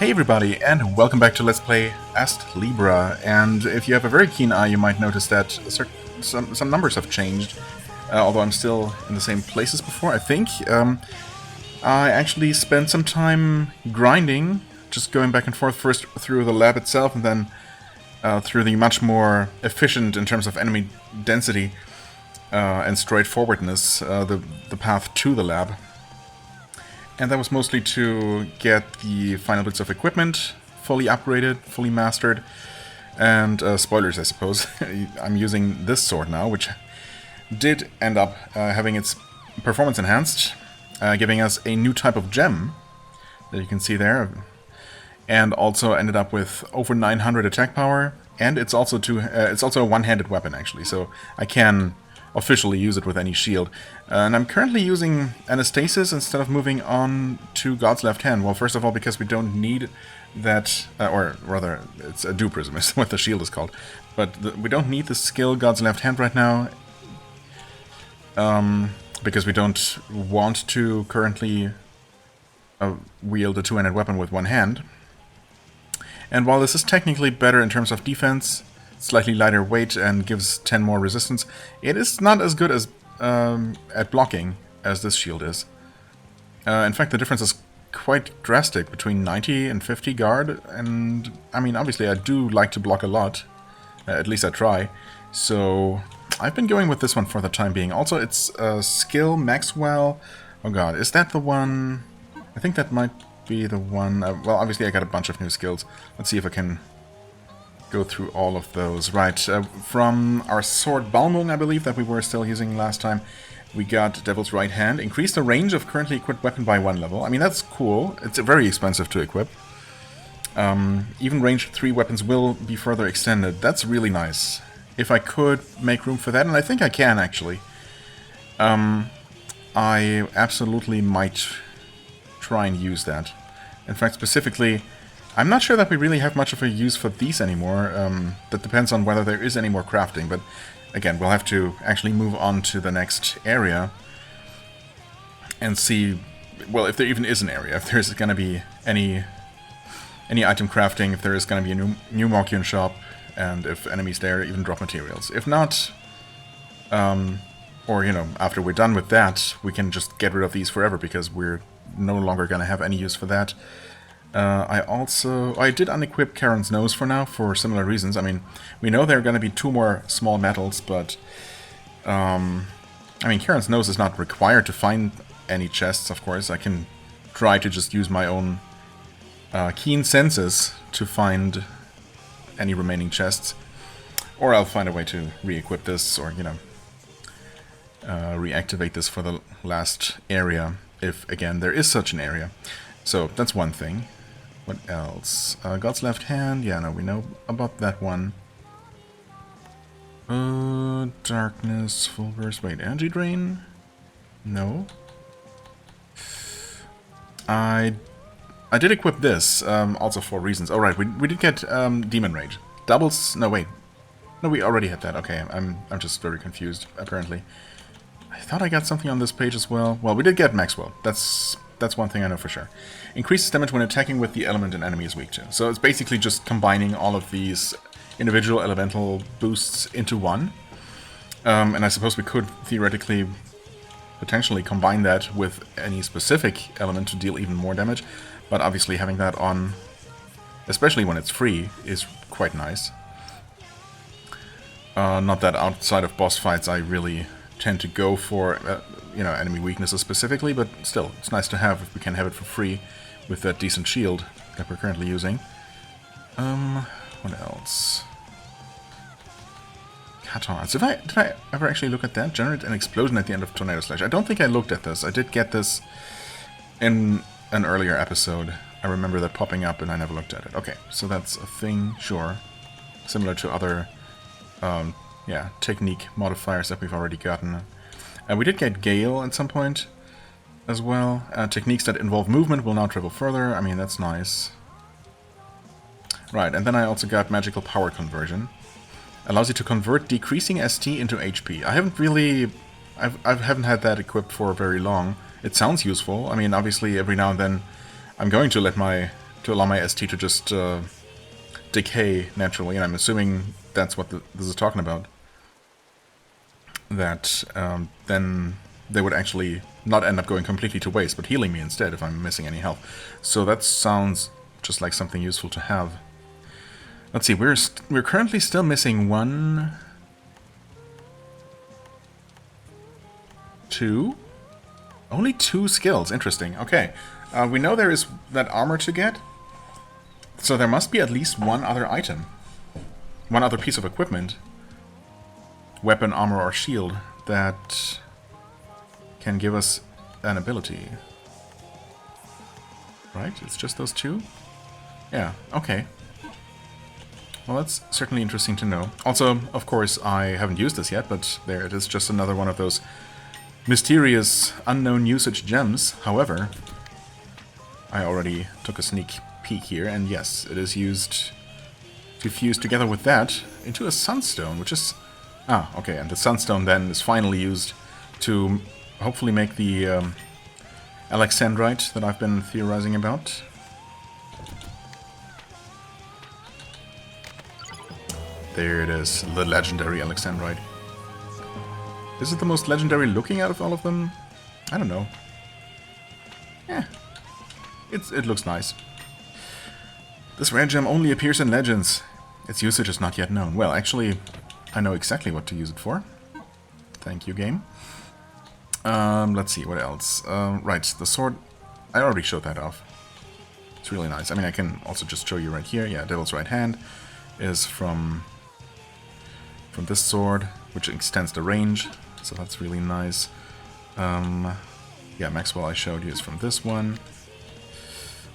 Hey everybody, and welcome back to Let's Play Astlibra. And if you have a very keen eye, you might notice that some numbers have changed. Although I'm still in the same place as before, I think. I actually spent some time grinding, just going back and forth, first through the lab itself, and then through the much more efficient, in terms of enemy density and straightforwardness, the path to the lab. And that was mostly to get the final bits of equipment fully upgraded, fully mastered, and spoilers, I suppose. I'm using this sword now, which did end up having its performance enhanced, giving us a new type of gem that you can see there, and also ended up with over 900 attack power. And it's also a one-handed weapon, actually, so I can officially use it with any shield. And I'm currently using Anastasis instead of moving on to God's Left Hand. Well, first of all, because we don't need that, or rather, it's a Prism is what the shield is called. But we don't need the skill God's Left Hand right now, because we don't want to currently wield a two-handed weapon with one hand. And while this is technically better in terms of defense, slightly lighter weight and gives 10 more resistance, it is not as good as at blocking as this shield is. In fact, the difference is quite drastic between 90 and 50 guard, and I mean, obviously I do like to block a lot, at least I try, so I've been going with this one for the time being. Also, it's skill Maxwell. Oh god, is that the one? I think that might be the one. Well, obviously I got a bunch of new skills. Let's see if I can go through all of those. Right, from our sword Balmung, I believe, that we were still using last time, we got Devil's Right Hand. Increase the range of currently equipped weapon by 1 level. I mean, that's cool. It's very expensive to equip. Even ranged 3 weapons will be further extended. That's really nice. If I could make room for that, and I think I can, actually, I absolutely might try and use that. In fact, specifically, I'm not sure that we really have much of a use for these anymore. That depends on whether there is any more crafting, but again, we'll have to actually move on to the next area and see, well, if there even is an area, if there's going to be any item crafting, if there is going to be a new Mokion shop, and if enemies there even drop materials. If not, or, you know, after we're done with that, we can just get rid of these forever, because we're no longer going to have any use for that. I did unequip Karen's nose for now, for similar reasons. I mean, we know there are going to be 2 more small metals, but I mean, Karen's nose is not required to find any chests, of course. I can try to just use my own keen senses to find any remaining chests, or I'll find a way to re-equip this, or, you know, reactivate this for the last area, if, again, there is such an area. So, that's one thing. What else? God's Left Hand. Yeah, no, we know about that one. Darkness, full burst. Wait, energy drain? No. I did equip this, also for reasons. Oh, right, we did get Demon Rage. Doubles. No, wait. No, we already had that. Okay, I'm just very confused, apparently. I thought I got something on this page as well. Well, we did get Maxwell. That's one thing I know for sure. Increases damage when attacking with the element an enemy is weak to. So it's basically just combining all of these individual elemental boosts into one. And I suppose we could theoretically, potentially combine that with any specific element to deal even more damage. But obviously having that on, especially when it's free, is quite nice. Not that outside of boss fights I really tend to go for you know, enemy weaknesses specifically, but still, it's nice to have if we can have it for free with that decent shield that we're currently using. What else? Katana. Did I ever actually look at that? Generate an explosion at the end of Tornado Slash. I don't think I looked at this. I did get this in an earlier episode. I remember that popping up and I never looked at it. Okay, so that's a thing, sure. Similar to other yeah, technique modifiers that we've already gotten. We did get Gale at some point as well. Techniques that involve movement will now travel further. I mean, that's nice. Right, and then I also got Magical Power Conversion. Allows you to convert decreasing ST into HP. I haven't really... I haven't had that equipped for very long. It sounds useful. I mean, obviously, every now and then I'm going to let my to allow my ST to just decay naturally, and I'm assuming that's what this is talking about. That then they would actually not end up going completely to waste, but healing me instead if I'm missing any health. So that sounds just like something useful to have. Let's see, we're currently still missing 1, 2, only 2 skills. Interesting. Okay, we know there is that armor to get, so there must be at least one other item, one other piece of equipment, weapon, armor, or shield that can give us an ability. Right? It's just those 2? Yeah, okay. Well, that's certainly interesting to know. Also, of course, I haven't used this yet, but there it is, just another one of those mysterious, unknown usage gems. However, I already took a sneak peek here, and yes, it is used to fuse together with that into a sunstone, which is... Ah, okay, and the sunstone then is finally used to hopefully make the alexandrite that I've been theorizing about. There it is, the legendary alexandrite. Is it the most legendary looking out of all of them? I don't know. Yeah, it looks nice. This rare gem only appears in legends. Its usage is not yet known. Well, actually, I know exactly what to use it for. Thank you, game. Let's see, what else? Right, the sword, I already showed that off. It's really nice. I mean, I can also just show you right here. Yeah, Devil's Right Hand is from this sword, which extends the range, so that's really nice. Yeah, Maxwell I showed you is from this one.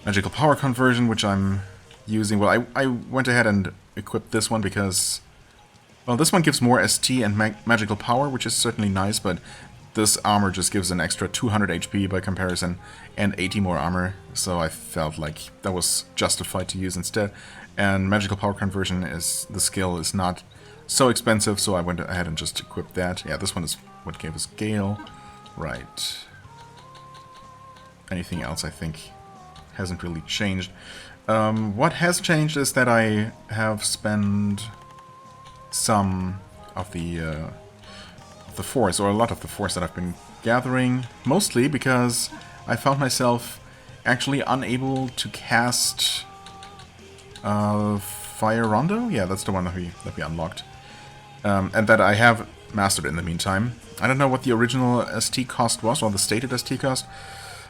Magical Power Conversion, which I'm using. Well, I went ahead and equipped this one because, well, this one gives more ST and magical power, which is certainly nice, but this armor just gives an extra 200 HP by comparison and 80 more armor, so I felt like that was justified to use instead. And Magical Power Conversion is, the skill is not so expensive, so I went ahead and just equipped that. Yeah, this one is what gave us Gale. Right. Anything else, I think, hasn't really changed. What has changed is that I have spent some of the force, or a lot of the force that I've been gathering, mostly because I found myself actually unable to cast Fire Rondo? Yeah, that's the one that we unlocked. And that I have mastered in the meantime. I don't know what the original ST cost was, or the stated ST cost.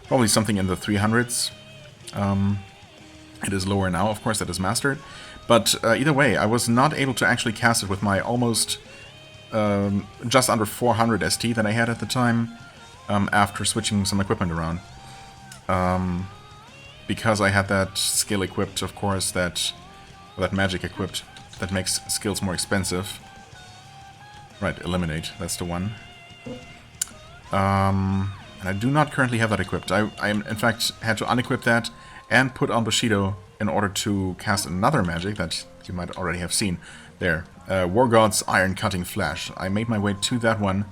Probably something in the 300s. It is lower now, of course, that is mastered. But either way, I was not able to actually cast it with my almost just under 400 ST that I had at the time, after switching some equipment around. Because I had that skill equipped, of course, that magic equipped, that makes skills more expensive. Right, Eliminate, that's the one. And I do not currently have that equipped. I in fact had to unequip that and put on Bushido in order to cast another magic that you might already have seen. There, War God's Iron Cutting Flash. I made my way to that one.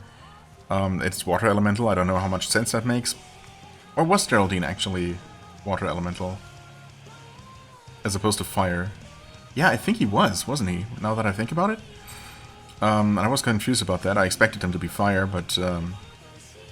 It's Water Elemental, I don't know how much sense that makes. Or was Geraldine actually Water Elemental? As opposed to Fire. Yeah, I think he was, wasn't he? Now that I think about it. And I was confused about that. I expected him to be Fire, but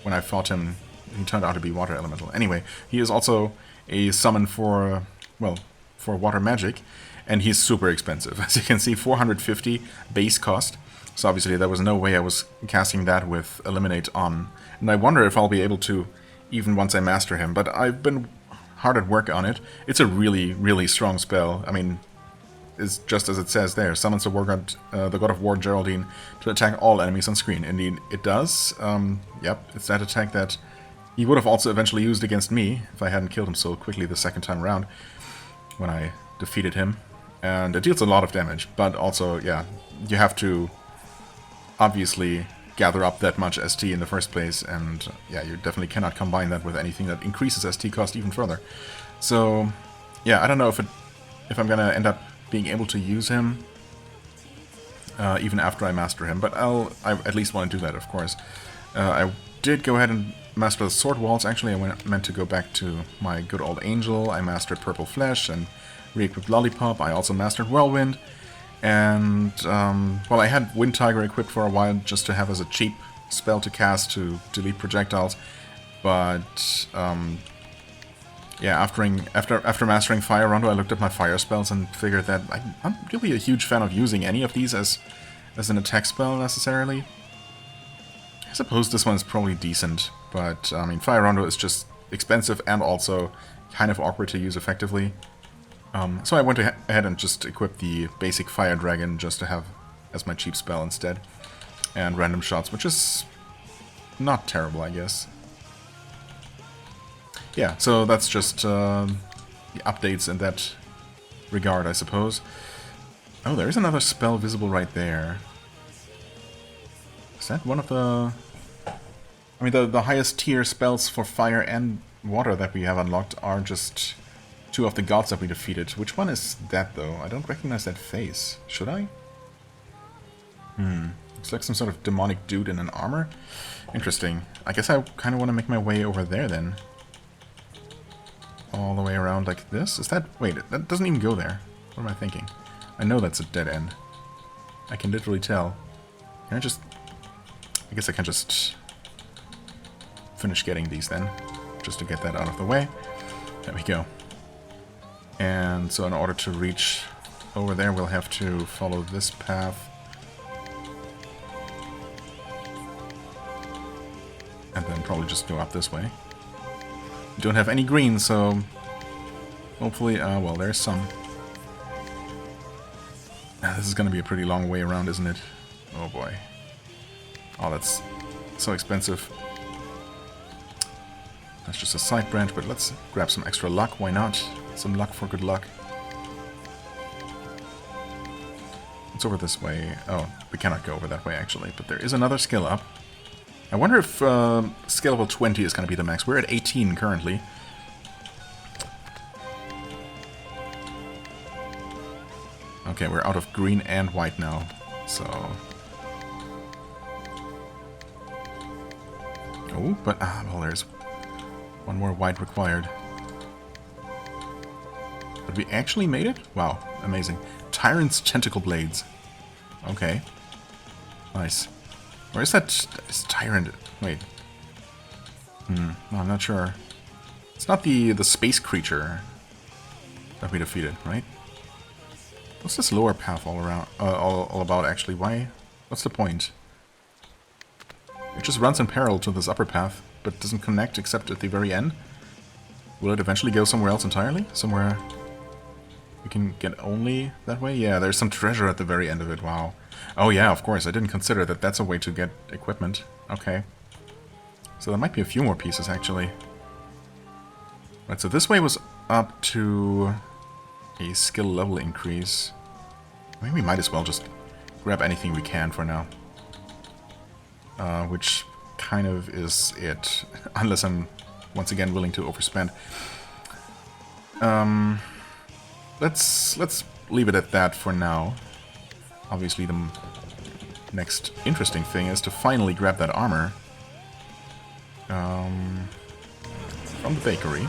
when I fought him, he turned out to be Water Elemental. Anyway, he is also a summon for, well, for water magic, and he's super expensive. As you can see, 450 base cost. So obviously there was no way I was casting that with Eliminate on. And I wonder if I'll be able to, even once I master him. But I've been hard at work on it. It's a really, really strong spell. I mean, it's just as it says there. Summons the War God, the God of War Geraldine to attack all enemies on screen. Indeed, it does. Yep, it's that attack that he would have also eventually used against me if I hadn't killed him so quickly the second time around when I defeated him. And it deals a lot of damage, but also, yeah, you have to obviously gather up that much ST in the first place, and yeah, you definitely cannot combine that with anything that increases ST cost even further. So, yeah, I don't know if I'm gonna end up being able to use him even after I master him, but I at least want to do that, of course. I did go ahead and master the sword walls. Actually, I meant to go back to my good old angel. I mastered Purple Flesh and re-equipped Lollipop. I also mastered Whirlwind. And, well, I had Wind Tiger equipped for a while just to have as a cheap spell to cast to delete projectiles. But, yeah, after mastering Fire Rondo, I looked at my fire spells and figured that I'm not really a huge fan of using any of these as an attack spell, necessarily. I suppose this one is probably decent, but, I mean, Fire Rondo is just expensive and also kind of awkward to use effectively. So I went ahead and just equipped the basic Fire Dragon just to have as my cheap spell instead. And Random Shots, which is not terrible, I guess. Yeah, so that's just the updates in that regard, I suppose. Oh, there is another spell visible right there. Is that one of the... I mean, the highest tier spells for fire and water that we have unlocked are just two of the gods that we defeated. Which one is that, though? I don't recognize that face. Should I? Looks like some sort of demonic dude in an armor. Interesting. I guess I kind of want to make my way over there, then. All the way around like this? Is that... Wait, that doesn't even go there. What am I thinking? I know that's a dead end. I can literally tell. Can I just... I guess I can just finish getting these then. Just to get that out of the way. There we go. And so in order to reach over there, we'll have to follow this path. And then probably just go up this way. We don't have any green, so hopefully, well, there's some. Now, this is going to be a pretty long way around, isn't it? Oh boy. Oh, that's so expensive. That's just a side branch, but let's grab some extra luck. Why not? Some luck for good luck. It's over this way. Oh, we cannot go over that way, actually. But there is another skill up. I wonder if skill level 20 is going to be the max. We're at 18 currently. Okay, we're out of green and white now. So... Oh, but... well, there's one more white required. But we actually made it? Wow, amazing. Tyrant's Tentacle Blades. Okay. Nice. Where is that? Is Tyrant... Wait. No, I'm not sure. It's not the space creature that we defeated, right? What's this lower path all around? All about, actually? Why? What's the point? It just runs in parallel to this upper path, but doesn't connect except at the very end. Will it eventually go somewhere else entirely? Somewhere we can get only that way? Yeah, there's some treasure at the very end of it. Wow. Oh yeah, of course. I didn't consider that that's a way to get equipment. Okay. So there might be a few more pieces, actually. Right, so this way was up to a skill level increase. Maybe we might as well just grab anything we can for now. Which kind of is it. Unless I'm, once again, willing to overspend. Let's leave it at that for now. Obviously, the next interesting thing is to finally grab that armor from the bakery.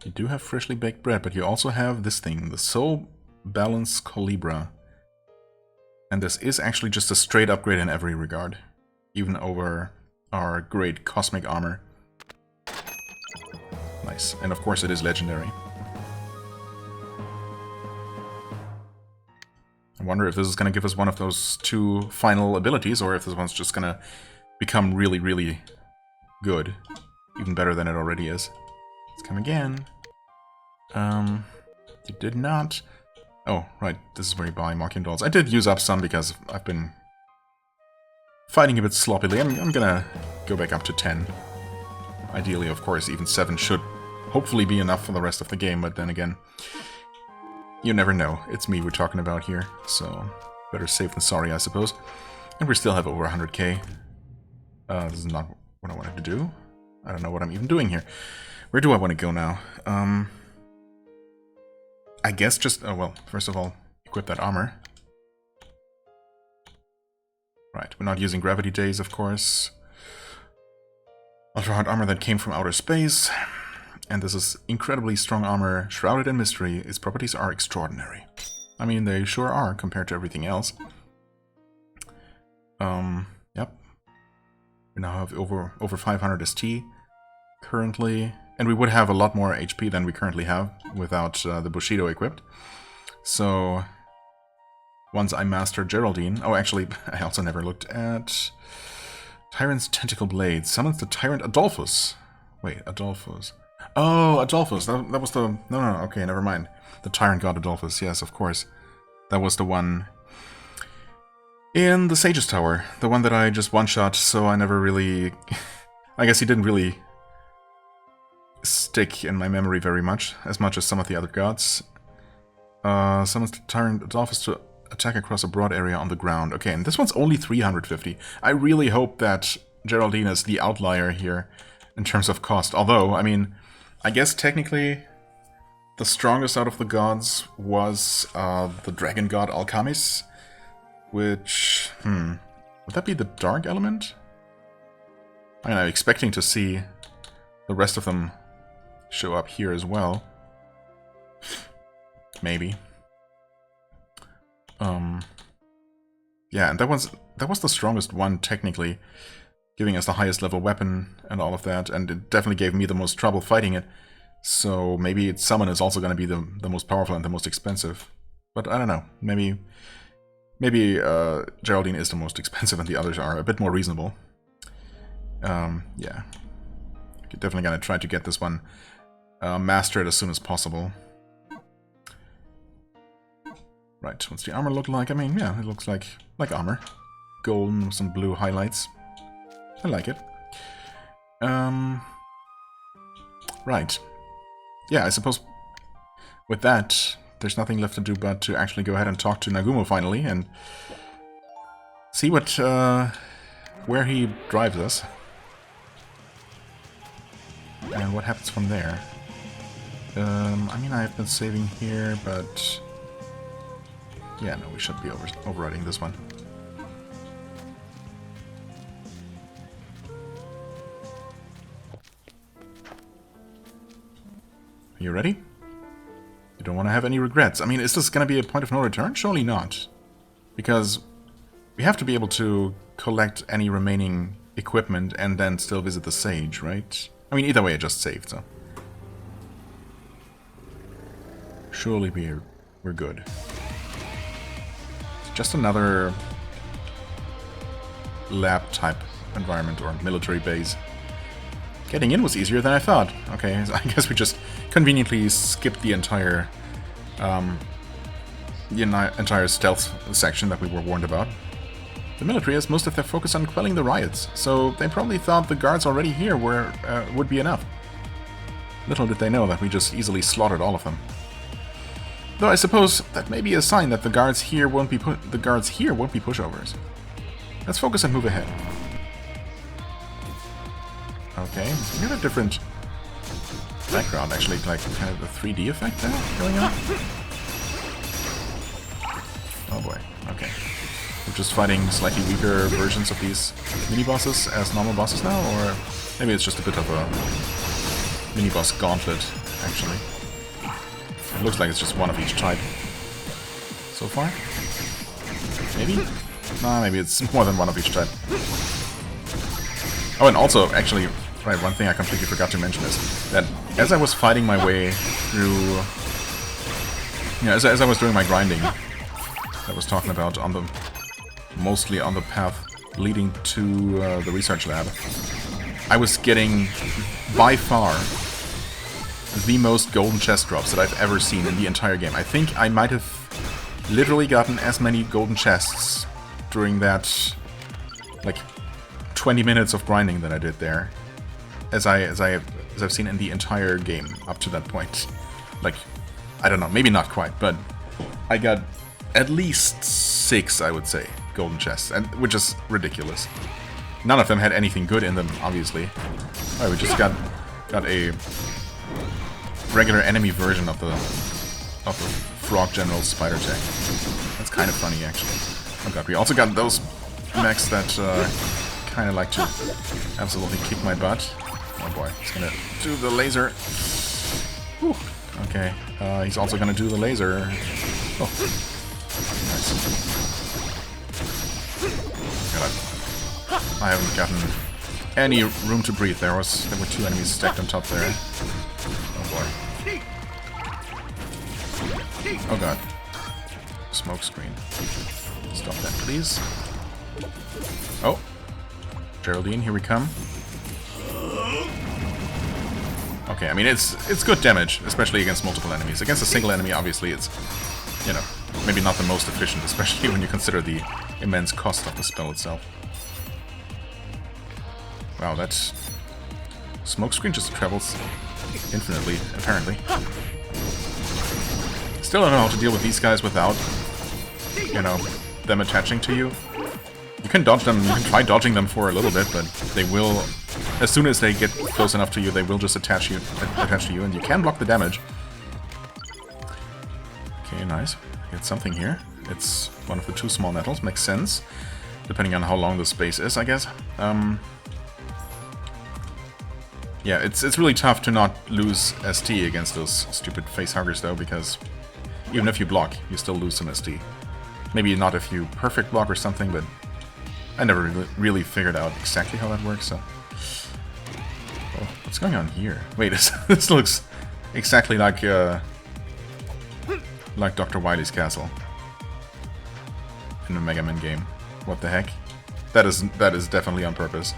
You do have freshly baked bread, but you also have this thing, the Soul Balance Colibra. And this is actually just a straight upgrade in every regard, even over our great cosmic armor. Nice. And of course it is legendary. I wonder if this is going to give us one of those two final abilities, or if this one's just going to become really, really good. Even better than it already is. Let's come again. You did not... Oh, right, this is where you buy Mocking Dolls. I did use up some because I've been fighting a bit sloppily. I'm gonna go back up to 10. Ideally, of course, even 7 should hopefully be enough for the rest of the game, but then again, you never know. It's me we're talking about here, so better safe than sorry, I suppose. And we still have over 100k. This is not what I wanted to do. I don't know what I'm even doing here. Where do I want to go now? I guess just... Oh, well, first of all, equip that armor. Right, we're not using Gravity Days, of course. Ultra hard armor that came from outer space. And this is incredibly strong armor, shrouded in mystery. Its properties are extraordinary. I mean, they sure are, compared to everything else. Yep. We now have over 500 ST currently. And we would have a lot more HP than we currently have without the Bushido equipped. So, once I master Geraldine... Oh, actually, I also never looked at... Tyrant's Tentacle Blade. Summons the Tyrant Adolphus. Wait, Adolphus. Oh, Adolphus. That was the... No, okay, never mind. The Tyrant God Adolphus, yes, of course. That was the one in the Sage's Tower. The one that I just one-shot, so I never really... I guess he didn't really stick in my memory very much as some of the other gods. Summons the Tyrant Adolphus to attack across a broad area on the ground. Okay, and this one's only 350. I really hope that Geraldine is the outlier here in terms of cost. Although, I mean, I guess technically the strongest out of the gods was the dragon god Alcamis, which... would that be the dark element? I mean, I'm expecting to see the rest of them show up here as well. Maybe. Yeah, and that was the strongest one, technically, giving us the highest level weapon and all of that, and it definitely gave me the most trouble fighting it. So maybe its summon is also going to be the most powerful and the most expensive. But I don't know. Maybe Geraldine is the most expensive and the others are a bit more reasonable. Yeah. Definitely going to try to get this one mastered as soon as possible. Right, what's the armor look like? I mean, yeah, it looks like armor. Golden with some blue highlights. I like it. Right. Yeah, I suppose with that, there's nothing left to do but to actually go ahead and talk to Nagumo finally and see what, where he drives us. And what happens from there. I mean, I've been saving here, but... Yeah, no, we shouldn't be overriding this one. Are you ready? You don't want to have any regrets. I mean, is this going to be a point of no return? Surely not. Because we have to be able to collect any remaining equipment and then still visit the Sage, right? I mean, either way, I just saved, so... Surely we're good. Just another lab-type environment or military base. Getting in was easier than I thought. Okay, I guess we just conveniently skipped the entire stealth section that we were warned about. The military has most of their focus on quelling the riots, so they probably thought the guards already here would be enough. Little did they know that we just easily slaughtered all of them. Though I suppose that may be a sign that the guards here won't be pushovers. Let's focus and move ahead. Okay, we got a different background, actually, like kind of a 3D effect there going on. Oh boy, okay. We're just fighting slightly weaker versions of these mini-bosses as normal bosses now, or maybe it's just a bit of a mini-boss gauntlet, actually. It looks like it's just one of each type. So far? Maybe? Nah, maybe it's more than one of each type. Oh, and also, actually, right, one thing I completely forgot to mention is that as I was fighting my way through... as I was doing my grinding, I was talking about mostly on the path leading to the research lab, I was getting, by far, the most golden chest drops that I've ever seen in the entire game. I think I might have literally gotten as many golden chests during that, like, 20 minutes of grinding that I did there as I've seen in the entire game up to that point. Like, I don't know, maybe not quite, but I got at least 6, I would say, golden chests, and which is ridiculous. None of them had anything good in them, obviously. Alright, we just got a regular enemy version of of the Frog General's spider tech. That's kind of funny, actually. Oh god, we also got those mechs that kind of like to absolutely kick my butt. Oh boy, he's gonna do the laser. Whew. Okay, he's also gonna do the laser. Oh, nice. God, I haven't gotten any room to breathe. There were 2 enemies stacked on top there. Oh boy. Oh god. Smoke screen. Stop that, please. Oh. Geraldine, here we come. Okay, I mean, it's good damage, especially against multiple enemies. Against a single enemy, obviously, it's, you know, maybe not the most efficient, especially when you consider the immense cost of the spell itself. Wow, that smokescreen just travels infinitely, apparently. Still don't know how to deal with these guys without, you know, them attaching to you. You can dodge them, you can try dodging them for a little bit, but they will, as soon as they get close enough to you, they will just attach to you, and you can block the damage. Okay, nice. Get something here. It's one of the 2 small nettles, makes sense, depending on how long the space is, I guess. Yeah, it's really tough to not lose ST against those stupid face huggers, though, because even if you block, you still lose some ST. Maybe not if you perfect block or something, but I never really figured out exactly how that works, so... Oh, what's going on here? Wait, this looks exactly like Dr. Wily's castle in the Mega Man game. What the heck? That is definitely on purpose.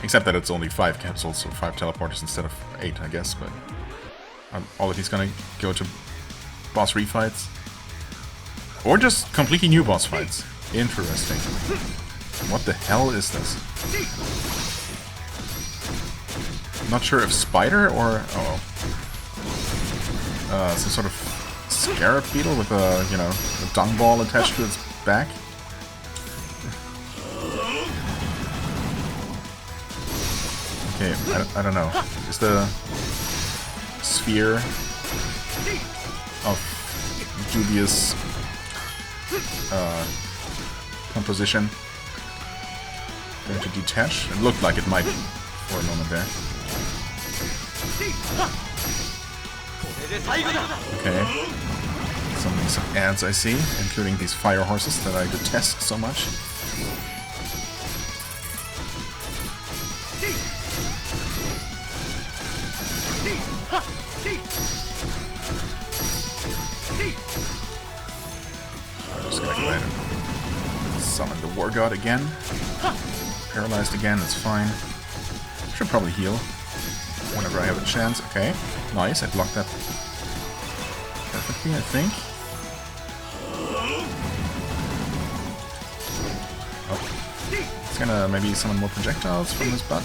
Except that it's only 5 capsules, so 5 teleporters instead of 8, I guess, but... all of these gonna go to boss refights. Or just completely new boss fights. Interesting. What the hell is this? Not sure if spider or... oh. Some sort of scarab beetle with a, you know, a dung ball attached to its back. Okay, I don't know. Is the sphere of dubious composition going to detach? It looked like it might for a moment there. Okay. Some ads I see, including these fire horses that I detest so much. I'm just gonna go ahead and summon the War God again. Paralyzed again, it's fine. Should probably heal whenever I have a chance. Okay, nice, I blocked that perfectly, I think. Oh, it's gonna maybe summon more projectiles from his butt.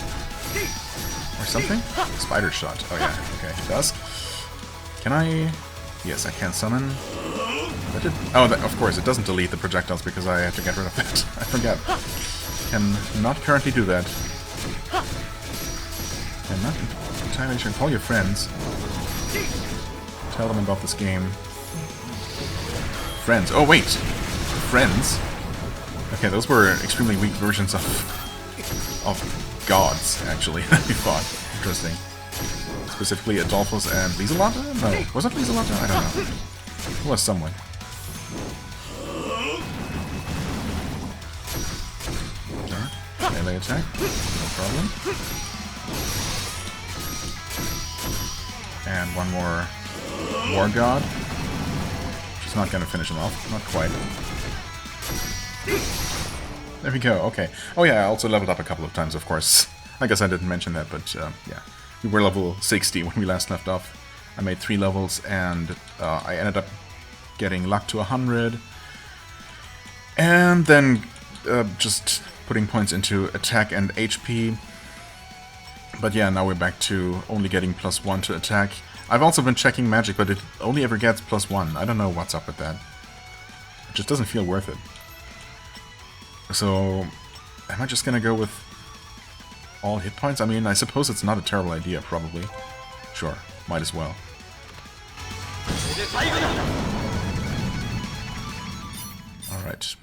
Or something? Spider shot. Oh yeah, okay, he does. Can I... yes, I can summon. That did... oh, of course, it doesn't delete the projectiles because I have to get rid of it. I forgot. Can not currently do that. I'm not entirely sure. Call your friends. Tell them about this game. Friends. Oh, wait! Friends? Okay, those were extremely weak versions of gods, actually, I thought. Interesting. Specifically Adolphus and Lieselata? No, was it Lieselata? I don't know. It was someone. Okay, melee attack, no problem. And one more War God. She's not gonna finish him off, not quite. There we go, okay. Oh yeah, I also leveled up a couple of times, of course. I guess I didn't mention that, but yeah. We were level 60 when we last left off. I made 3 levels, and I ended up getting luck to 100. And then just putting points into attack and HP. But yeah, now we're back to only getting +1 to attack. I've also been checking magic, but it only ever gets +1. I don't know what's up with that. It just doesn't feel worth it. So, am I just gonna go with all hit points? I mean, I suppose it's not a terrible idea, probably. Sure, might as well. Alright.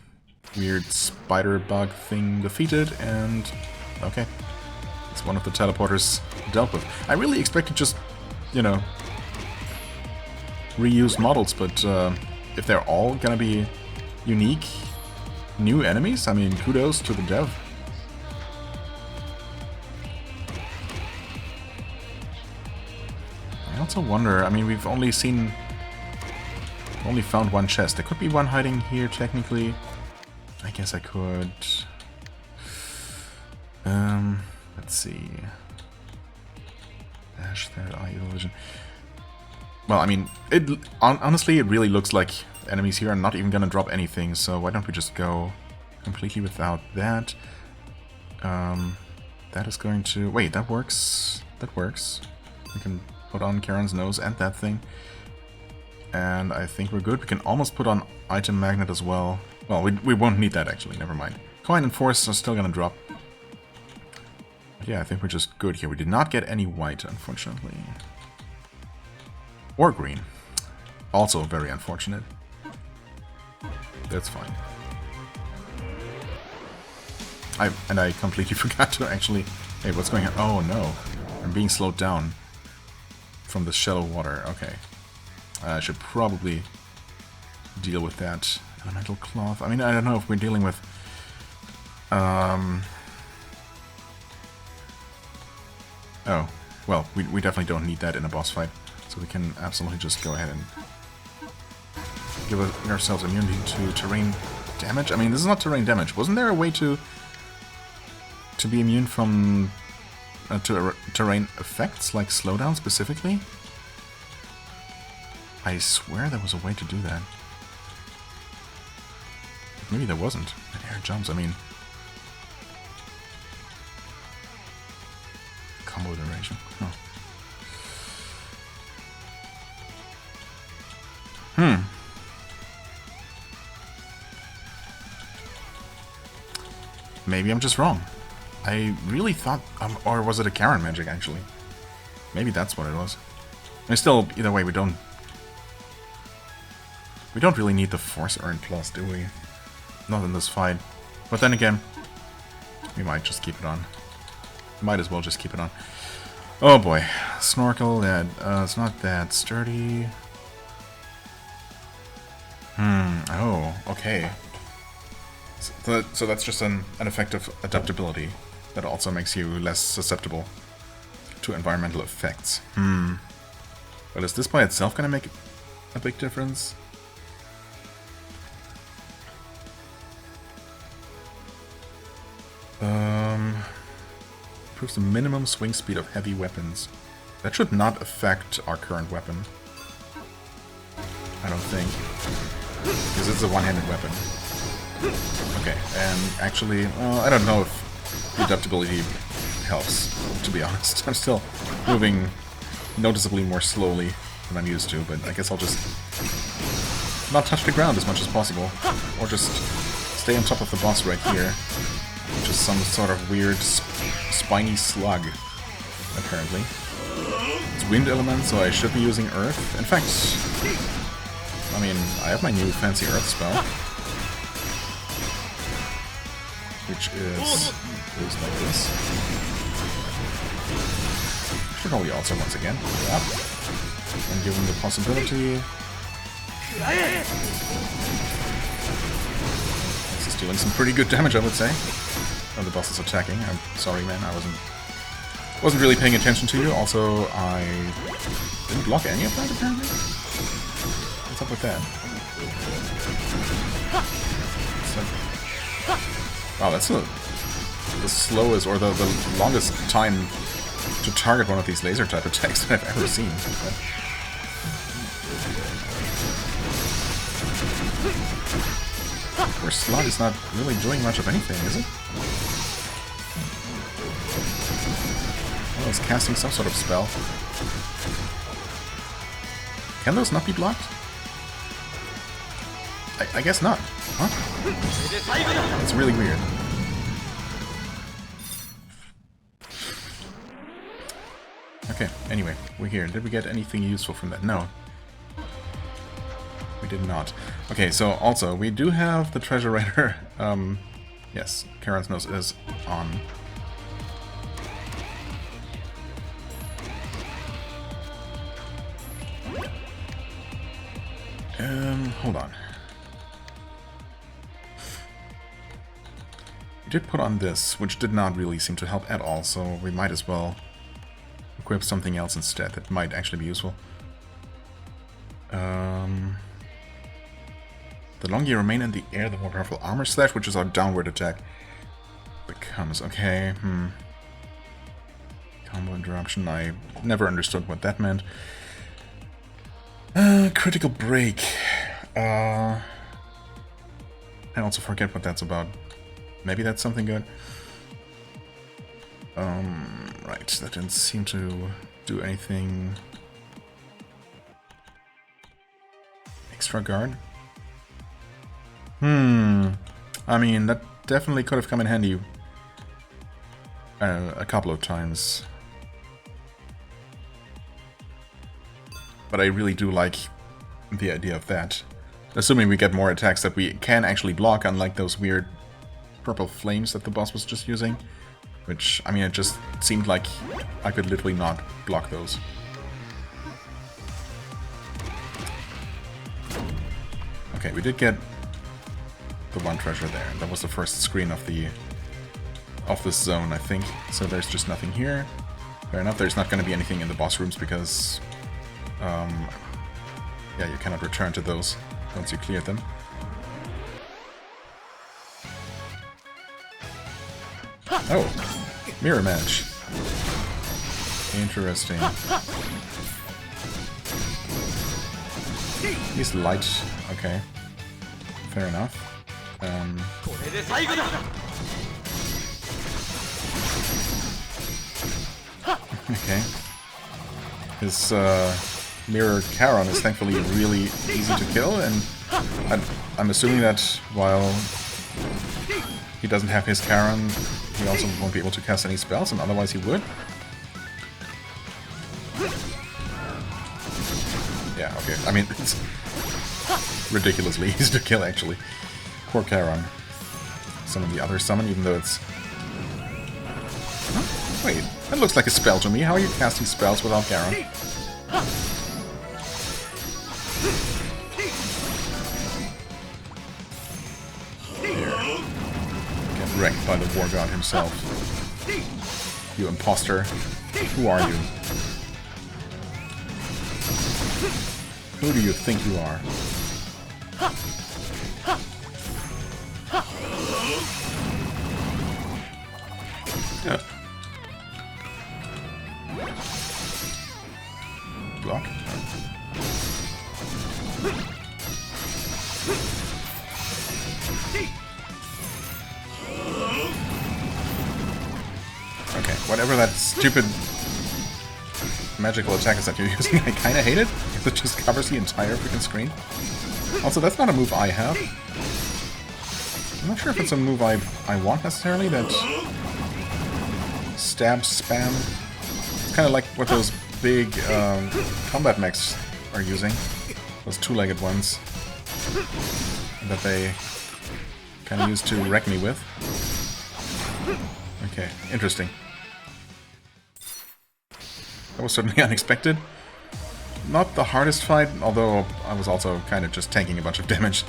Weird spider bug thing defeated, and... okay. It's one of the teleporters dealt with. I really expected just, you know, reuse models, but if they're all gonna be unique new enemies, I mean, kudos to the dev. I also wonder, I mean, we've only found one chest. There could be one hiding here, technically. I guess I could... let's see... Dash, third eye, evil vision. Well, I mean, honestly, it really looks like enemies here are not even gonna drop anything, so why don't we just go completely without that? That is going to... wait, that works. That works. We can put on Karen's nose and that thing. And I think we're good. We can almost put on item magnet as well. Well, we won't need that, actually. Never mind. Coin and force are still gonna drop. But yeah, I think we're just good here. We did not get any white, unfortunately. Or green. Also very unfortunate. That's fine. I completely forgot to actually... hey, what's going on? Oh no. I'm being slowed down from the shallow water. Okay. I should probably deal with that. Elemental cloth. I mean, I don't know if we're dealing with... oh. Well, we definitely don't need that in a boss fight. So we can absolutely just go ahead and give ourselves immunity to terrain damage. I mean, this is not terrain damage. Wasn't there a way to be immune from terrain effects, like slowdown specifically? I swear there was a way to do that. Maybe there wasn't. And air jumps, I mean... combo duration. Oh. Maybe I'm just wrong. I really thought... or was it a Karen magic, actually? Maybe that's what it was. And still, either way, we don't really need the Force Earn Plus, do we? Not in this fight. But then again, we might just keep it on. Might as well just keep it on. Oh boy. Snorkel, that... it's not that sturdy. Oh, okay. So that's just an effective adaptability that also makes you less susceptible to environmental effects. Well, is this by itself gonna make a big difference? Improves the minimum swing speed of heavy weapons. That should not affect our current weapon. I don't think. Because it's a one-handed weapon. Okay, and actually, I don't know if the adaptability helps, to be honest. I'm still moving noticeably more slowly than I'm used to, but I guess I'll just not touch the ground as much as possible. Or just stay on top of the boss right here. Which is some sort of weird spiny slug, apparently. It's wind element, so I should be using earth. In fact, I mean, I have my new fancy earth spell. Which goes like this. Should probably also once again go up. And give him the possibility. This is dealing some pretty good damage, I would say. Oh, the boss is attacking. I'm sorry, man. I wasn't really paying attention to you. Also, I didn't block any of that, apparently. What's up with that? Wow, that's the slowest or the longest time to target one of these laser type attacks that I've ever seen. Where Slug is not really doing much of anything, is it? Oh, it's casting some sort of spell. Can those not be blocked? I guess not. Huh? It's really weird. Okay, anyway, we're here. Did we get anything useful from that? No. we did not. Okay, so also, we do have the treasure raider. Yes, Charon's nose is on. Hold on. We did put on this, which did not really seem to help at all, so we might as well equip something else instead that might actually be useful. The longer you remain in the air, the more powerful armor slash, which is our downward attack, becomes. Okay, Combo interruption, I never understood what that meant. Critical break. I also forget what that's about. Maybe that's something good. Right, that didn't seem to do anything. Extra guard? I mean, that definitely could have come in handy a couple of times. But I really do like the idea of that. Assuming we get more attacks that we can actually block, unlike those weird purple flames that the boss was just using. Which, I mean, it just seemed like I could literally not block those. Okay, we did get the one treasure there. That was the first screen of this zone, I think. So there's just nothing here. Fair enough, there's not going to be anything in the boss rooms because... yeah, you cannot return to those once you cleared them. Oh, mirror match. Interesting. He's light. Okay. Fair enough. Okay. His mirror Charon is thankfully really easy to kill, and I'm assuming that while he doesn't have his Charon, he also won't be able to cast any spells, and otherwise he would. Yeah, okay. I mean, it's ridiculously easy to kill, actually. Poor Charon. Some of the others summon, even though it's... Huh? Wait, that looks like a spell to me. How are you casting spells without Charon? Here. Get wrecked by the War God himself. You imposter. Who are you? Who do you think you are? Yeah. Block. Okay, whatever that stupid magical attack is that you're using, I kinda hate it. It just covers the entire freaking screen. Also, that's not a move I have. I'm not sure if it's a move I want necessarily, that stab spam. It's kind of like what those big combat mechs are using. Those two-legged ones. That they kind of use to wreck me with. Okay, interesting. That was certainly unexpected. Not the hardest fight, although I was also kind of just tanking a bunch of damage.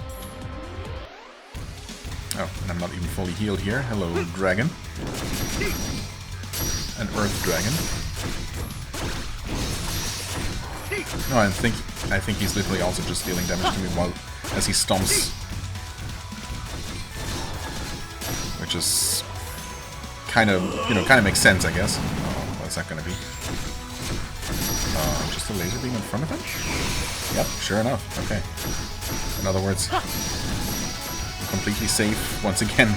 Oh, and I'm not even fully healed here. Hello, dragon. An earth dragon. No, I think he's literally also just dealing damage to me while as he stomps. Which is kind of, you know, kind of makes sense, I guess. Oh, what's that gonna be? Just a laser beam in front of him? Yep, sure enough. Okay. In other words, I'm completely safe once again,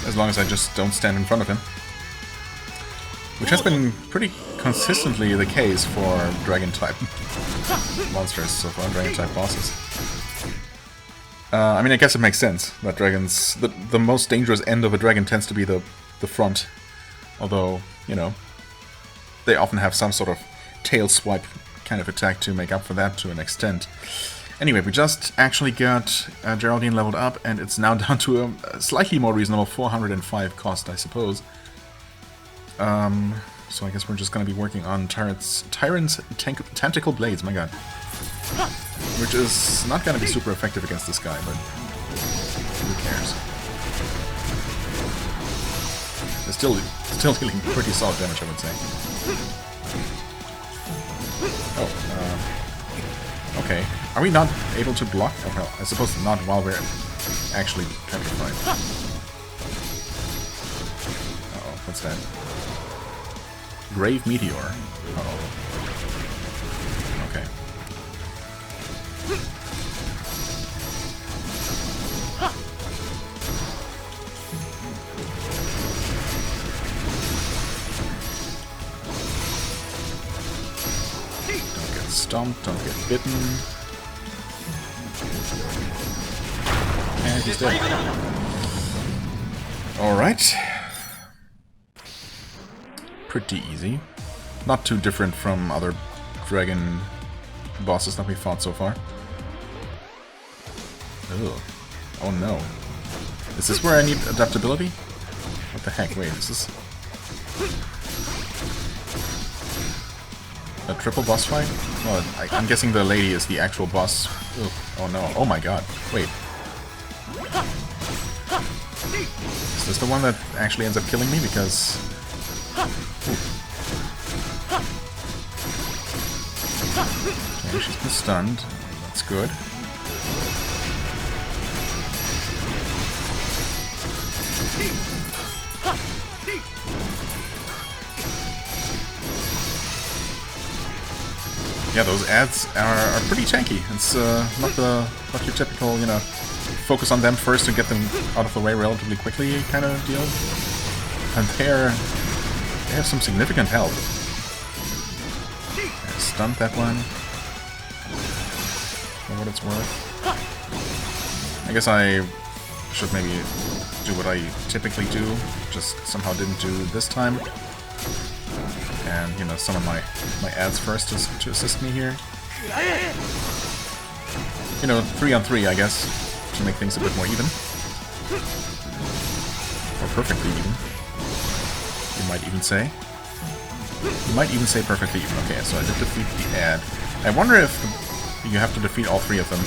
as long as I just don't stand in front of him. Which has been pretty consistently the case for dragon-type monsters so far, dragon-type bosses. I mean, I guess it makes sense that dragons... The most dangerous end of a dragon tends to be the front. Although, you know, they often have some sort of tail swipe kind of attack to make up for that to an extent. Anyway, we just actually got Geraldine leveled up, and it's now down to a slightly more reasonable 405 cost, I suppose. So I guess we're just going to be working on Tyrant's Tentacle Blades, my god. Which is not going to be super effective against this guy, but who cares? It's still dealing pretty solid damage, I would say. Oh, okay. Are we not able to block? Oh, well, I suppose not while we're actually petrified. Uh-oh, what's that? Grave Meteor. Uh-oh. Okay. Don't get stomped, don't get bitten. And he's dead. Alright. Pretty easy. Not too different from other dragon bosses that we fought so far. Ugh. Oh no. Is this where I need adaptability? What the heck? Wait, is this a triple boss fight? Well, I'm guessing the lady is the actual boss. Ugh. Oh no. Oh my god. Wait. Is this the one that actually ends up killing me? Because... Okay, she's been stunned. That's good. Yeah, those ads are pretty tanky. It's not your typical, you know, focus on them first to get them out of the way relatively quickly kind of deal. And they have some significant help. I stunned that one. For what it's worth. I guess I should maybe do what I typically do, just somehow didn't do this time. And, you know, summon my ads first to assist me here. You know, 3 on 3, I guess, to make things a bit more even. Or perfectly even. You might even say. You might even say perfectly even. Okay, so I did defeat the ad. I wonder if you have to defeat all 3 of them,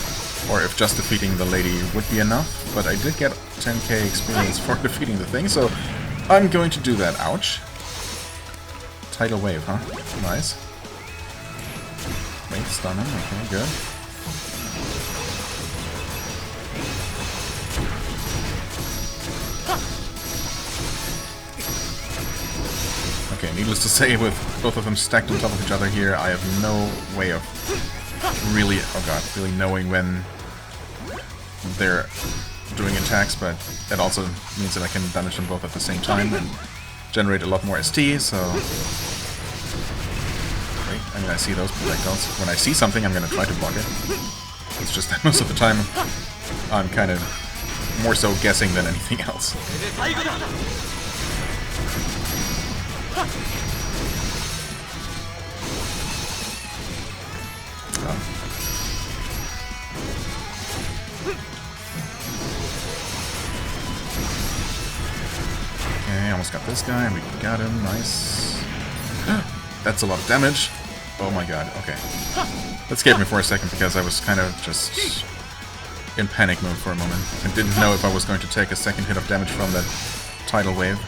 or if just defeating the lady would be enough. But I did get 10k experience for defeating the thing, so I'm going to do that. Ouch. Tidal Wave, huh? Nice. Wait, stun him. Okay, good. Okay, needless to say, with both of them stacked on top of each other here, I have no way of really, oh god, really knowing when they're doing attacks, but that also means that I can damage them both at the same time and generate a lot more ST, so... Wait, I mean, I see those projectiles. When I see something, I'm gonna try to block it. It's just that most of the time, I'm kind of more so guessing than anything else. Okay, almost got this guy, and we got him, nice. That's a lot of damage. Oh my god, okay. That scared me for a second because I was kind of just in panic mode for a moment. I didn't know if I was going to take a second hit of damage from that tidal wave.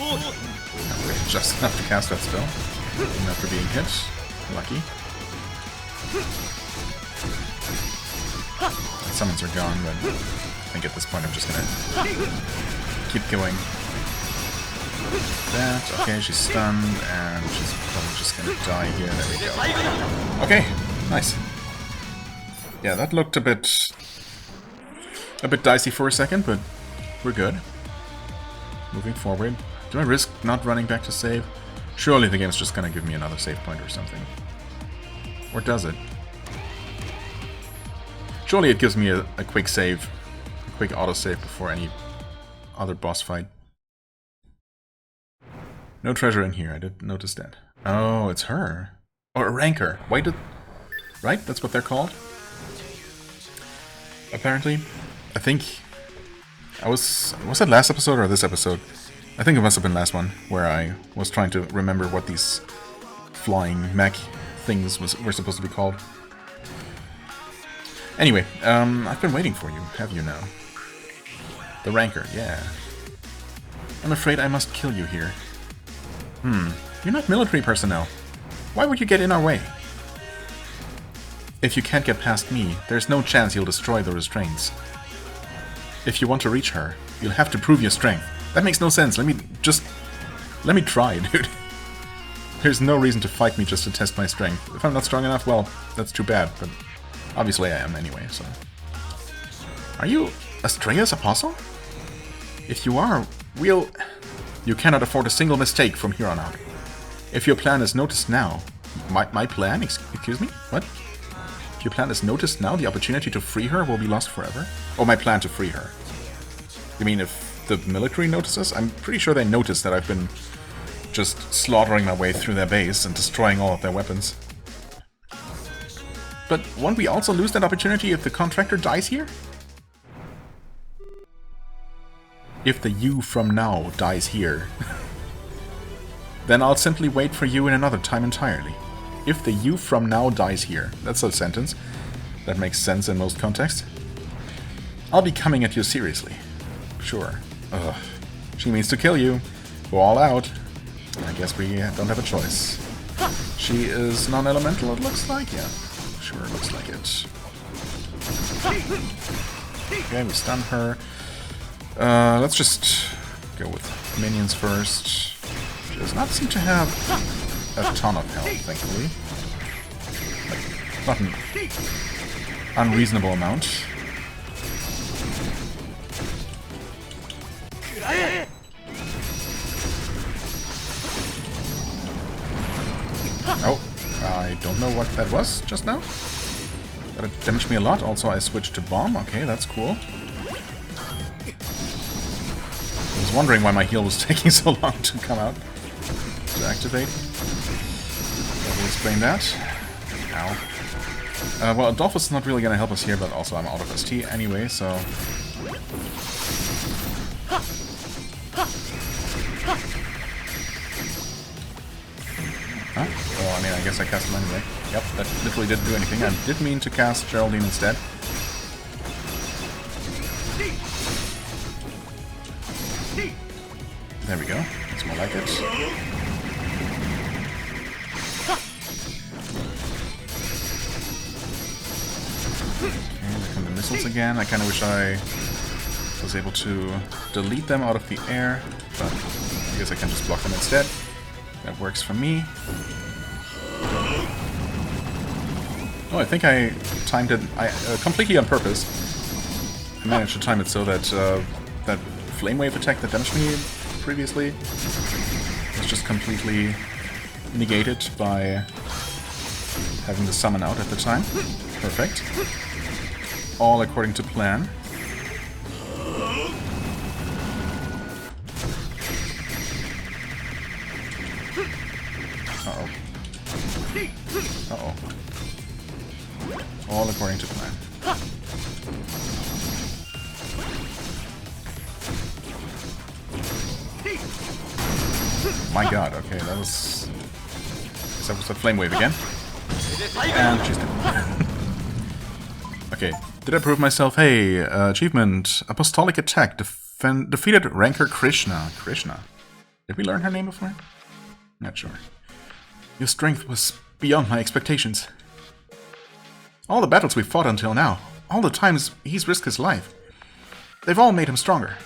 Okay, just enough to cast that spell. Even after being hit. Lucky. The summons are gone, but I think at this point I'm just gonna keep going. That, okay, she's stunned, and she's probably just gonna die here. There we go. Okay, nice. Yeah, that looked a bit dicey for a second, but we're good. Moving forward. Do I risk not running back to save? Surely the game's just gonna give me another save point or something. Or does it? Surely it gives me a quick save. A quick autosave before any other boss fight. No treasure in here, I did notice that. Oh, it's her. Or a Rancor. Why did... Right? That's what they're called? Apparently. I think... Was that last episode or this episode? I think it must have been last one, where I was trying to remember what these flying mech things were supposed to be called. Anyway, I've been waiting for you, have you now? The Rancor, yeah. I'm afraid I must kill you here. You're not military personnel. Why would you get in our way? If you can't get past me, there's no chance you'll destroy the restraints. If you want to reach her, you'll have to prove your strength. That makes no sense. Let me try, dude. There's no reason to fight me just to test my strength. If I'm not strong enough, well, that's too bad, but obviously I am anyway, so... Are you Astrea's apostle? If you are, we'll... You cannot afford a single mistake from here on out. If your plan is noticed now... My plan? Excuse me? What? If your plan is noticed now, the opportunity to free her will be lost forever? Oh, my plan to free her. You mean if the military notices? I'm pretty sure they notice that I've been just slaughtering my way through their base and destroying all of their weapons. But won't we also lose that opportunity if the contractor dies here? If the you from now dies here, then I'll simply wait for you in another time entirely. If the you from now dies here. That's a sentence. That makes sense in most contexts. I'll be coming at you seriously. Sure. Ugh. She means to kill you. Go all out. I guess we don't have a choice. She is non-elemental, it looks like. Yeah. Sure, looks like it. Okay, we stun her. Let's just go with minions first. She does not seem to have a ton of health, thankfully. Like, not an unreasonable amount. Oh, I don't know what that was just now. But it damaged me a lot. Also, I switched to bomb. Okay, that's cool. I was wondering why my heal was taking so long to come out. To activate. That will explain that. Ow. Well, Adolphus is not really going to help us here, but also I'm out of ST anyway, so... Huh? Well, I mean, I guess I cast him anyway. Yep, that literally didn't do anything. I did mean to cast Geraldine instead. There we go. That's more like it. Okay, there come the missiles again. I kind of wish I was able to delete them out of the air, but I guess I can just block them instead. That works for me. Oh, I think I timed it completely on purpose. I managed to time it so that that flame wave attack that damaged me previously was just completely negated by having the summon out at the time. Perfect. All according to plan. Uh-oh. Uh-oh. All according to plan. My god, okay, that was... That was the flame wave again. And she's dead. Okay, did I prove myself? Hey, achievement, Apostolic Attack, defeated Rancor Krishna. Krishna. Did we learn her name before? Not sure. Your strength was beyond my expectations. All the battles we've fought until now, all the times he's risked his life, they've all made him stronger.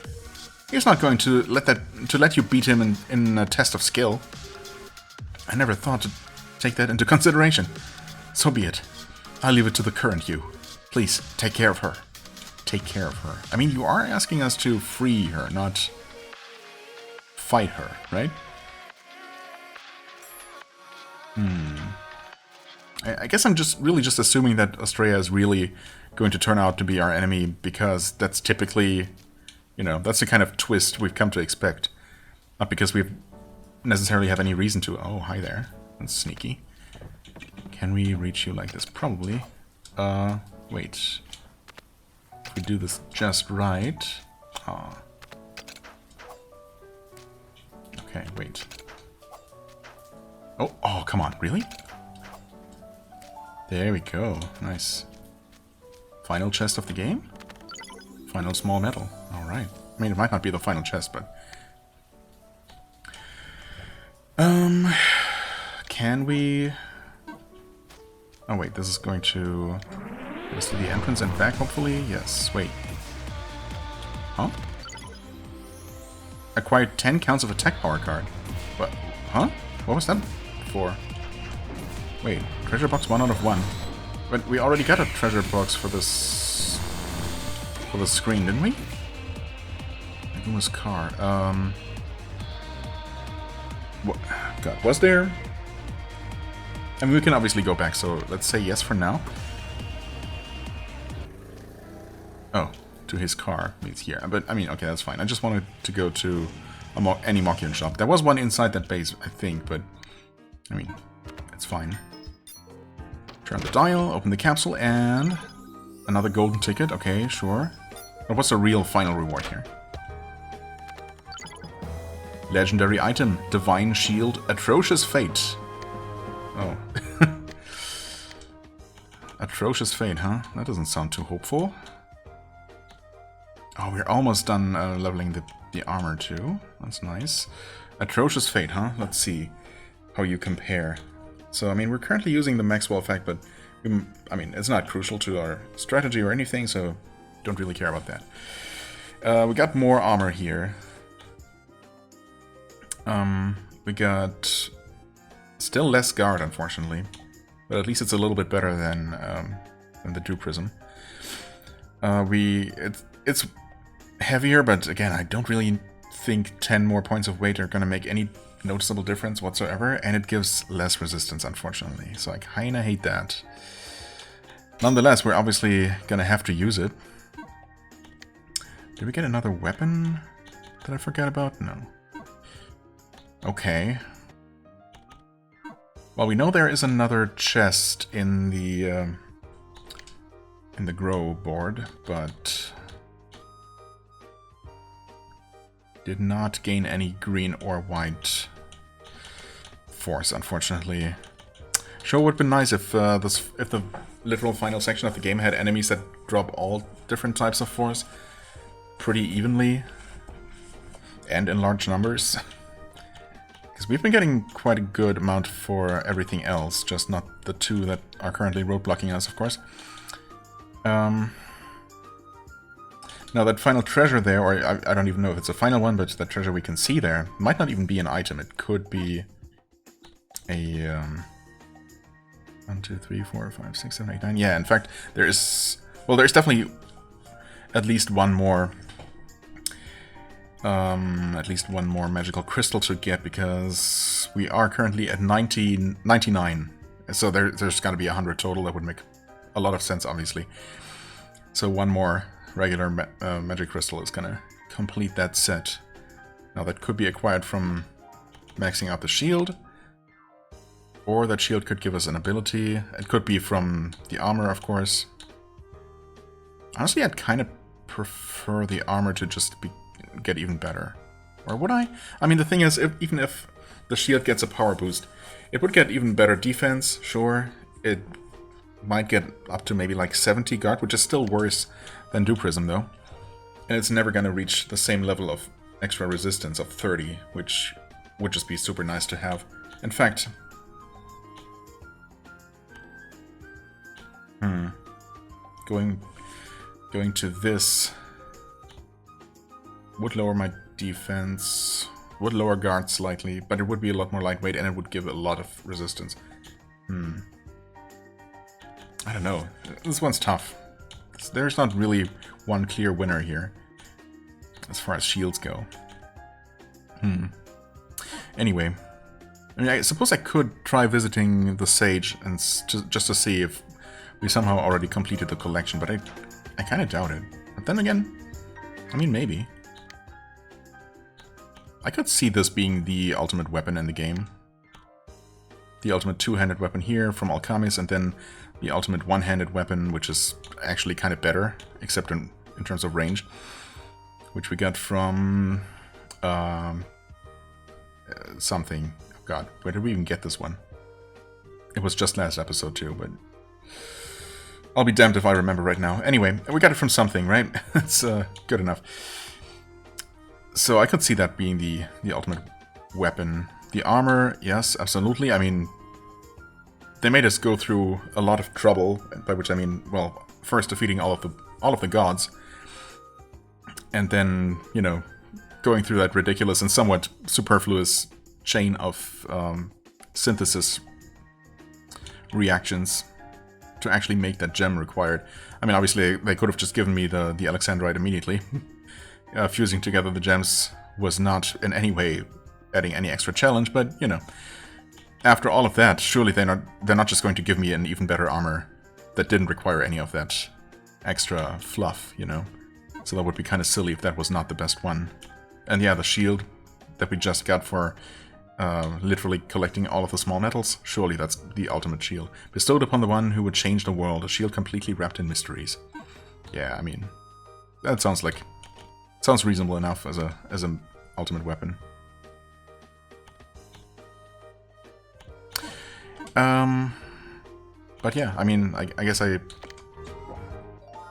He's not going to let you beat him in a test of skill. I never thought to take that into consideration. So be it. I'll leave it to the current you. Please, take care of her. Take care of her. I mean, you are asking us to free her, not fight her, right? I guess I'm just really just assuming that Astrea is really going to turn out to be our enemy because that's typically, you know, that's the kind of twist we've come to expect. Not because we necessarily have any reason to. Oh, hi there. That's sneaky. Can we reach you like this? Probably. Wait. If we do this just right... Ah. Okay, wait. Oh, come on, really? There we go, nice. Final chest of the game? Final small metal, alright. I mean, it might not be the final chest, but... Can we... Oh wait, this is going to... get us to the entrance and back, hopefully? Yes, wait. Huh? Acquired 10 counts of attack power card. What? Huh? What was that for? Wait, treasure box 1 out of 1. But we already got a treasure box for this... for the screen, didn't we? Naguma's car. What? God, was there? I mean, we can obviously go back, so let's say yes for now. Oh, to his car means here. But, I mean, okay, that's fine. I just wanted to go to any Mokion shop. There was one inside that base, I think, but, I mean, it's fine. Turn the dial, open the capsule, and another golden ticket. Okay, sure. But what's the real final reward here? Legendary item, Divine Shield, Atrocious Fate. Oh. Atrocious Fate, huh? That doesn't sound too hopeful. Oh, we're almost done leveling the armor too. That's nice. Atrocious Fate, huh? Let's see how you compare. So, I mean, we're currently using the Maxwell effect, but, I mean, it's not crucial to our strategy or anything, so don't really care about that. We got more armor here. We got still less guard, unfortunately, but at least it's a little bit better than the Dew Prism. It's heavier, but again, I don't really think 10 more points of weight are going to make any noticeable difference whatsoever, and it gives less resistance, unfortunately. So I kinda hate that. Nonetheless, we're obviously gonna have to use it. Did we get another weapon that I forgot about? No. Okay. Well, we know there is another chest in the grow board, but did not gain any green or white force, unfortunately. Sure would be nice if if the literal final section of the game had enemies that drop all different types of force pretty evenly and in large numbers. Because we've been getting quite a good amount for everything else, just not the two that are currently roadblocking us, of course. Now that final treasure there, or I don't even know if it's a final one, but that treasure we can see there, might not even be an item. It could be a 1, 2, 3, 4, 5, 6, 7, 8, 9. Yeah, in fact, there is... Well, there's definitely at least one more... magical crystal to get, because we are currently at 99. So there's got to be 100 total. That would make a lot of sense, obviously. So one more regular magic crystal is going to complete that set. Now that could be acquired from maxing out the shield, or that shield could give us an ability. It could be from the armor, of course. Honestly, I'd kind of prefer the armor to just get even better. Or would I? I mean, the thing is, even if the shield gets a power boost, it would get even better defense, sure. It might get up to maybe like 70 guard, which is still worse than Dew Prism, though. And it's never going to reach the same level of extra resistance of 30, which would just be super nice to have. In fact... Going to this would lower my defense, would lower guard slightly, but it would be a lot more lightweight and it would give a lot of resistance. I don't know. This one's tough. There's not really one clear winner here, as far as shields go. Anyway, I mean, I suppose I could try visiting the Sage and just to see if we somehow already completed the collection, but I kind of doubt it. But then again, I mean, maybe. I could see this being the ultimate weapon in the game. the ultimate two-handed weapon here from Alchemist, and then the ultimate one-handed weapon, which is actually kind of better, except in terms of range, which we got from something. Oh God, where did we even get this one? It was just last episode too, but I'll be damned if I remember right now. Anyway, we got it from something, right? It's good enough. So I could see that being the ultimate weapon. The armor, yes, absolutely. I mean, they made us go through a lot of trouble, by which I mean, well, first defeating all of the gods, and then, you know, going through that ridiculous and somewhat superfluous chain of synthesis reactions to actually make that gem required. I mean, obviously, they could have just given me the Alexandrite immediately. Fusing together the gems was not in any way adding any extra challenge, but, you know, after all of that, surely they're not just going to give me an even better armor that didn't require any of that extra fluff, you know? So that would be kind of silly if that was not the best one. And yeah, the shield that we just got for literally collecting all of the small metals, surely that's the ultimate shield. Bestowed upon the one who would change the world, a shield completely wrapped in mysteries. Yeah, I mean, that sounds reasonable enough as an ultimate weapon. But yeah, I mean, I guess I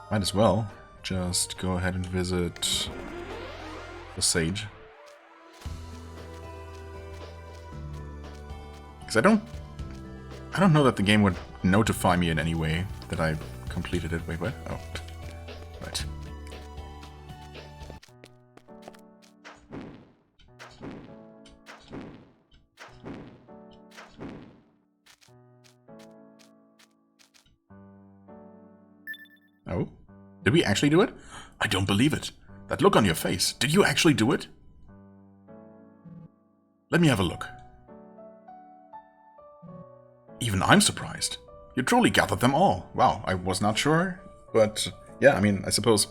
might as well just go ahead and visit the Sage. Because I don't know that the game would notify me in any way that I completed it. Wait, what? Oh, right. Oh? Did we actually do it? I don't believe it. That look on your face. Did you actually do it? Let me have a look. Even I'm surprised. You truly gathered them all. Wow, I was not sure. But yeah, I mean, I suppose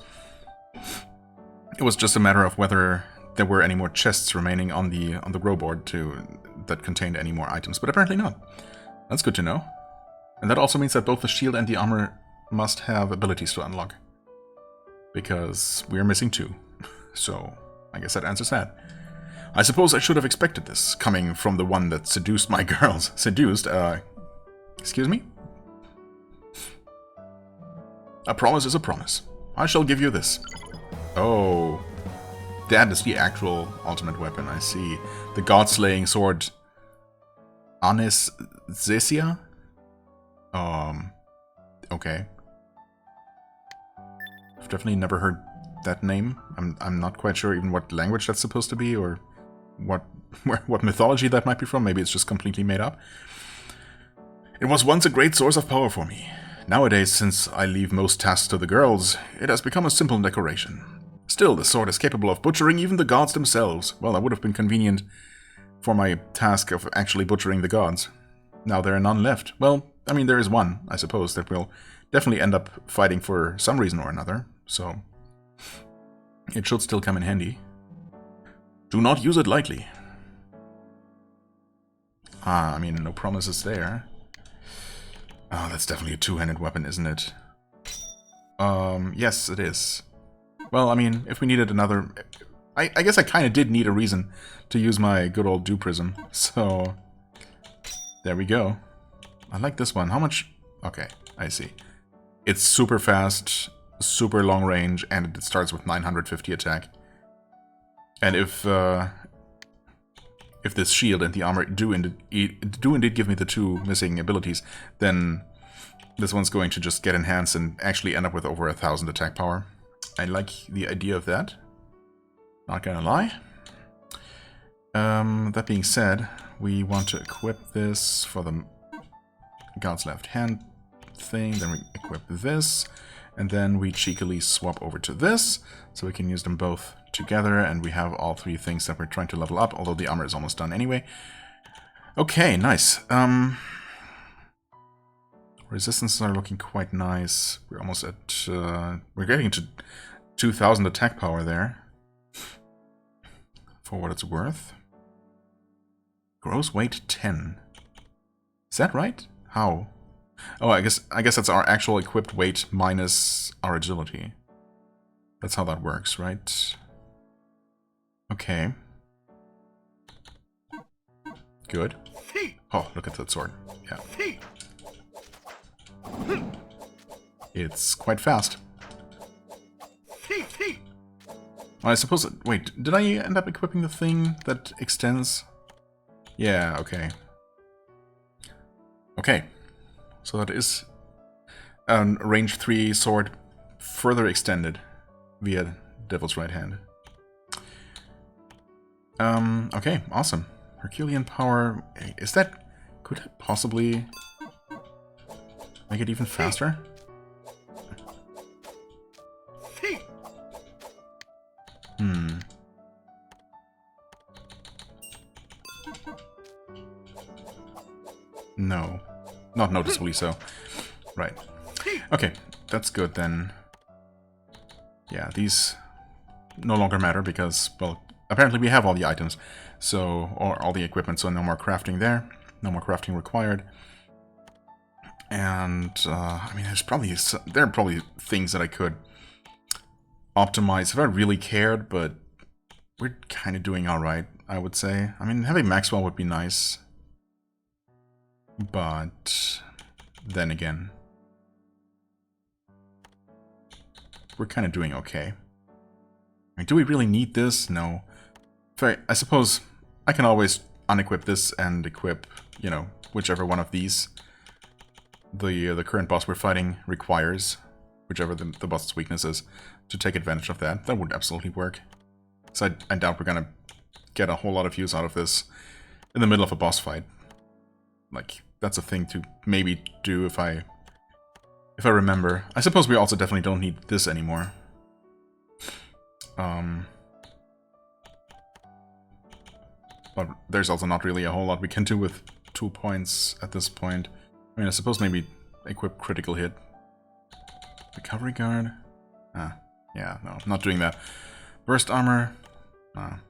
it was just a matter of whether there were any more chests remaining on the row board that contained any more items. But apparently not. That's good to know. And that also means that both the shield and the armor must have abilities to unlock. Because we're missing 2. So, I guess that answers that. I suppose I should have expected this, coming from the one that seduced my girls. Seduced, excuse me? A promise is a promise. I shall give you this. Oh. That is the actual ultimate weapon, I see. The god-slaying sword... Anesthesia? Okay. I've definitely never heard that name. I'm not quite sure even what language that's supposed to be, or what mythology that might be from. Maybe it's just completely made up. It was once a great source of power for me. Nowadays, since I leave most tasks to the girls, it has become a simple decoration. Still, the sword is capable of butchering even the gods themselves. Well, that would have been convenient for my task of actually butchering the gods. Now there are none left. Well, I mean, there is one, I suppose, that will definitely end up fighting for some reason or another, so it should still come in handy. Do not use it lightly. I mean, no promises there. Oh, that's definitely a two-handed weapon, isn't it? Yes, it is. Well, I mean, if we needed another... I guess I kind of did need a reason to use my good old Dew Prism, so... There we go. I like this one. How much... Okay, I see. It's super fast, super long range, and it starts with 950 attack. And if this shield and the armor do indeed give me the 2 missing abilities, then this one's going to just get enhanced and actually end up with over 1000 attack power. I like the idea of that. Not gonna lie. That being said, we want to equip this for the God's left hand thing, then we equip this, and then we cheekily swap over to this, so we can use them both together, and we have all 3 things that we're trying to level up, although the armor is almost done anyway. Okay, nice. Resistances are looking quite nice. We're almost at... we're getting to 2000 attack power there. For what it's worth. Gross weight 10. Is that right? How? Oh, I guess that's our actual equipped weight minus our agility. That's how that works, right? Okay. Good. Oh, look at that sword. Yeah. It's quite fast. Well, I suppose... Wait, did I end up equipping the thing that extends? Yeah, okay. Okay. So that is a range 3 sword further extended via Devil's Right Hand. Okay, awesome. Herculean power... Is that... Could it possibly make it even faster? No. Not noticeably so. Right. Okay, that's good then. Yeah, these no longer matter because, well, apparently we have all the items, so, or all the equipment, so no more crafting there. No more crafting required. And, I mean, there are probably things that I could optimize if I really cared, but we're kind of doing alright, I would say. I mean, having Maxwell would be nice. But then again, we're kind of doing okay. I mean, do we really need this? No. I suppose I can always unequip this and equip, you know, whichever one of these the current boss we're fighting requires, whichever the boss's weakness is, to take advantage of that. That would absolutely work. So I doubt we're gonna get a whole lot of use out of this in the middle of a boss fight. Like, that's a thing to maybe do if I remember. I suppose we also definitely don't need this anymore. But there's also not really a whole lot we can do with 2 points at this point. I mean, I suppose maybe equip critical hit. Recovery guard? Yeah, no, not doing that. Burst armor? And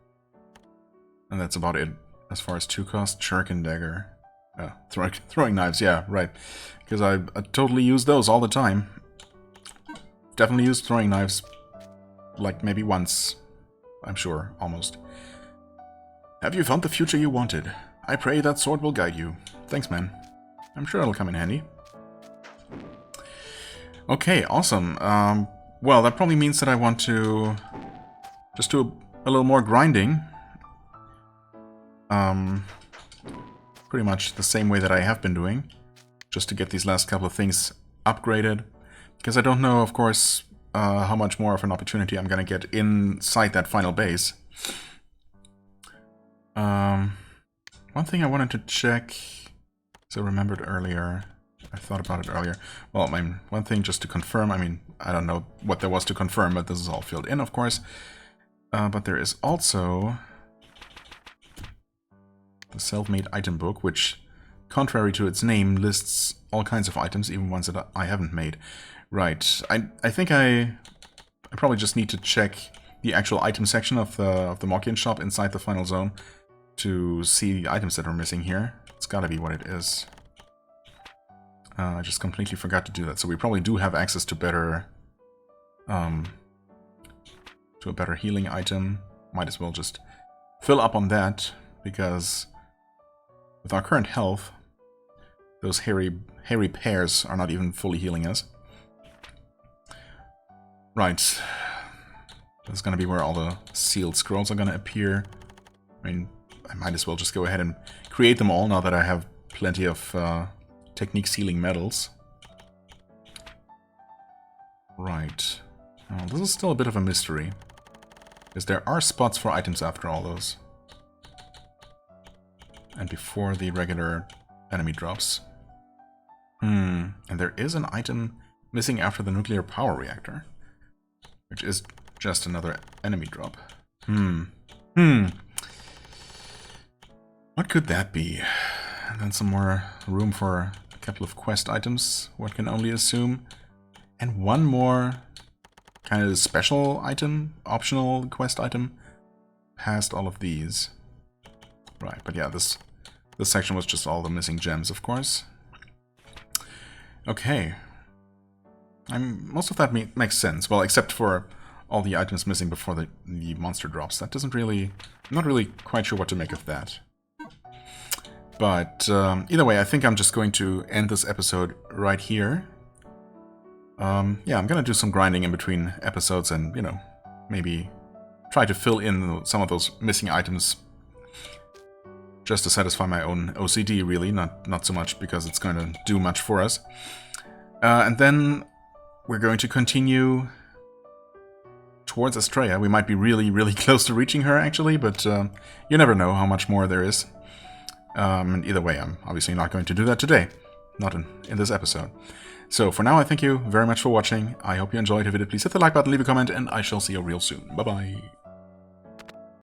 that's about it as far as 2 cost. Shuriken dagger. Throwing knives, yeah, right. Because I totally use those all the time. Definitely used throwing knives, like maybe once, I'm sure, almost. Have you found the future you wanted? I pray that sword will guide you. Thanks, man. I'm sure it'll come in handy. Okay, awesome. Well, that probably means that I want to just do a little more grinding. Pretty much the same way that I have been doing, just to get these last couple of things upgraded. Because I don't know, of course, how much more of an opportunity I'm going to get inside that final base. One thing I wanted to check, so I remembered earlier, I thought about it earlier. Well, I mean, one thing just to confirm, I mean, I don't know what there was to confirm, but this is all filled in, of course. But there is also the self-made item book, which, contrary to its name, lists all kinds of items, even ones that I haven't made. Right, I think I probably just need to check the actual item section of the Mokian shop inside the final zone to see the items that are missing here. It's gotta be what it is. I just completely forgot to do that, so we probably do have access to better, to a better healing item. Might as well just fill up on that, because with our current health, those hairy pears are not even fully healing us. Right. This is going to be where all the sealed scrolls are going to appear. I mean, I might as well just go ahead and create them all now that I have plenty of technique sealing medals. Right. Well, this is still a bit of a mystery, because there are spots for items after all those. And before the regular enemy drops. And there is an item missing after the nuclear power reactor, which is just another enemy drop. What could that be? And then some more room for a couple of quest items, one can only assume. And one more kind of special item, optional quest item, past all of these. Right, but yeah, this This section was just all the missing gems, of course. Okay. Most of that makes sense. Well, except for all the items missing before the monster drops. That doesn't really... I'm not really quite sure what to make of that. But either way, I think I'm just going to end this episode right here. Yeah, I'm gonna do some grinding in between episodes and, you know, maybe try to fill in some of those missing items just to satisfy my own OCD, really, not so much because it's going to do much for us. And then we're going to continue towards Estrella. We might be really, really close to reaching her, actually, but you never know how much more there is. And either way, I'm obviously not going to do that today. Not in this episode. So for now, I thank you very much for watching. I hope you enjoyed. If you did, please hit the like button, leave a comment, and I shall see you real soon. Bye-bye.